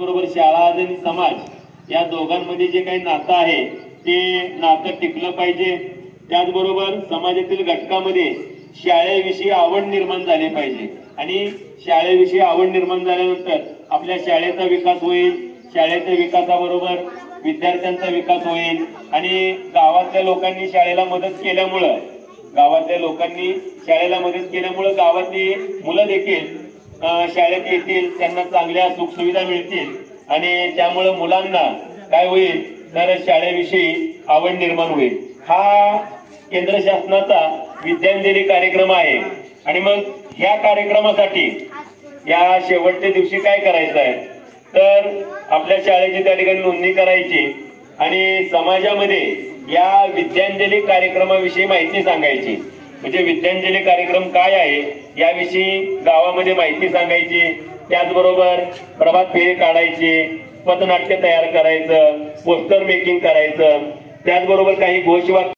त्याचबरोबर शाळा आणि समाज या दोघांमध्ये जे काही नातं आहे ते नातं टिकलं पाहिजे। त्याचबरोबर समाजातील घटकामध्ये शाळेविषयी आवड निर्माण झाली पाहिजे आणि शाळेविषयी आवड निर्माण झाल्यानंतर आपल्या शाळेचा विकास होईल। शाळेच्या विकासाबरोबर विद्यार्थ्यांचा विकास होईल आणि गावातल्या लोकांनी शाळेला मदत केल्यामुळे गावातली मुलं देखील शाळेत येतील, त्यांना चांगल्या सुखसुविधा मिळतील आणि त्यामुळे मुलांना काय होईल तर शाळेविषयी आवड निर्माण होईल। हा केंद्र शासनाचा विद्यांजली कार्यक्रम आहे आणि मग ह्या कार्यक्रमासाठी या शेवटच्या दिवशी काय करायचं आहे तर आपल्या शाळेची त्या ठिकाणी नोंदणी करायची आणि समाजामध्ये या विद्यांजली कार्यक्रमाविषयी माहिती सांगायची। म्हणजे विद्यांजली कार्यक्रम काय आहे याविषयी गावामध्ये माहिती सांगायची। त्याचबरोबर प्रभात फेरी काढायची, पथनाट्य तयार करायचं, पोस्टर मेकिंग करायचं, त्याचबरोबर काही घोषवाक्य